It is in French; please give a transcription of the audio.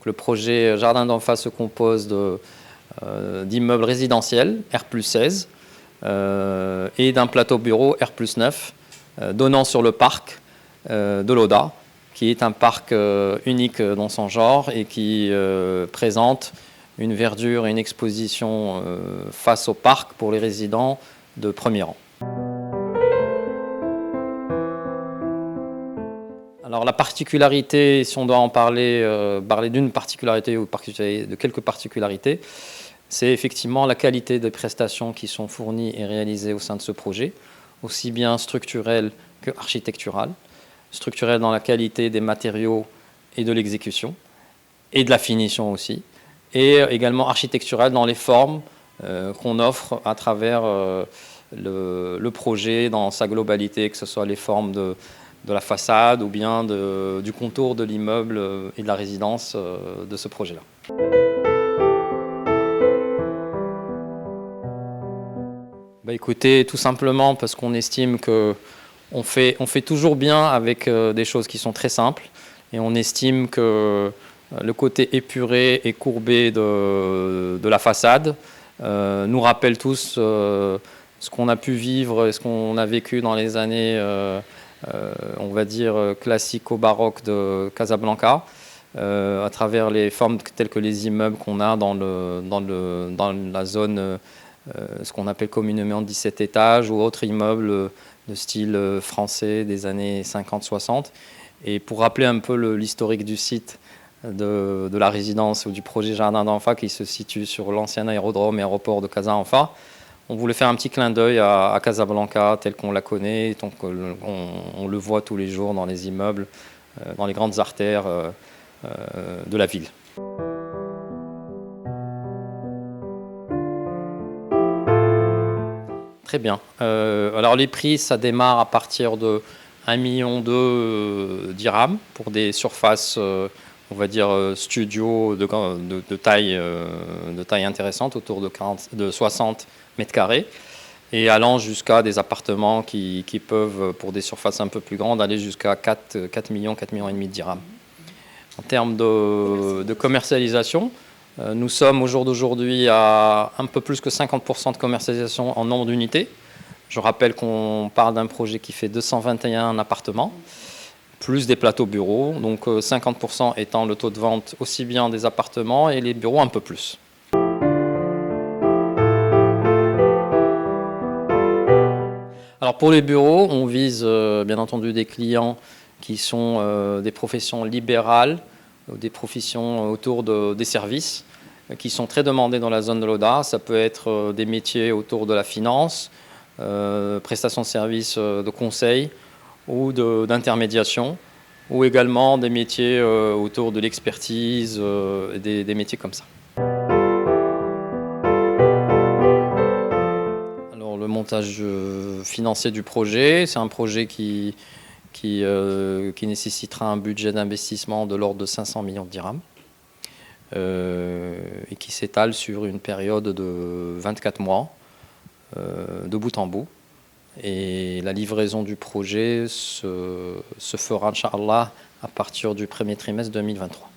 Donc, le projet Jardin d'en face se compose d'immeubles résidentiels R+16 et d'un plateau bureau R+9 donnant sur le parc de l'Oda, qui est un parc unique dans son genre et qui présente une verdure et une exposition face au parc pour les résidents de premier rang. Alors la particularité, si on doit en parler d'une particularité ou de quelques particularités, c'est effectivement la qualité des prestations qui sont fournies et réalisées au sein de ce projet, aussi bien structurelles que architecturales. Structurelles dans la qualité des matériaux et de l'exécution, et de la finition aussi, et également architecturales dans les formes qu'on offre à travers le projet dans sa globalité, que ce soit les formes de la façade ou bien du contour de l'immeuble et de la résidence de ce projet-là. Écoutez, tout simplement parce qu'on estime qu'on fait toujours bien avec des choses qui sont très simples, et on estime que le côté épuré et courbé de la façade nous rappelle tous ce qu'on a pu vivre et ce qu'on a vécu dans les années on va dire classico-baroque de Casablanca, à travers les formes telles que les immeubles qu'on a dans la zone, ce qu'on appelle communément 17 étages, ou autres immeubles de style français des années 50-60. Et pour rappeler un peu l'historique du site de la résidence ou du projet Jardin d'Anfa, qui se situe sur l'ancien aéroport de Casa Anfa, on voulait faire un petit clin d'œil à Casablanca tel qu'on la connaît, donc on le voit tous les jours dans les immeubles, dans les grandes artères de la ville. Très bien. Alors les prix, ça démarre à partir de 1,2 million dirhams pour des surfaces, on va dire studio de taille intéressante, autour de 60 mètres carrés, et allant jusqu'à des appartements qui peuvent, pour des surfaces un peu plus grandes, aller jusqu'à 4 millions, 4,5 millions de dirhams. En termes de commercialisation, nous sommes au jour d'aujourd'hui à un peu plus que 50% de commercialisation en nombre d'unités. Je rappelle qu'on parle d'un projet qui fait 221 appartements, plus des plateaux bureaux, donc 50% étant le taux de vente aussi bien des appartements et les bureaux un peu plus. Alors pour les bureaux, on vise bien entendu des clients qui sont des professions libérales, des professions autour des services, qui sont très demandées dans la zone de l'Oda. Ça peut être des métiers autour de la finance, prestations de services de conseil ou d'intermédiation, ou également des métiers autour de l'expertise, des métiers comme ça. Alors le montage financier du projet, c'est un projet qui nécessitera un budget d'investissement de l'ordre de 500 millions de dirhams et qui s'étale sur une période de 24 mois de bout en bout. Et la livraison du projet se fera, Inch'Allah, à partir du premier trimestre 2023.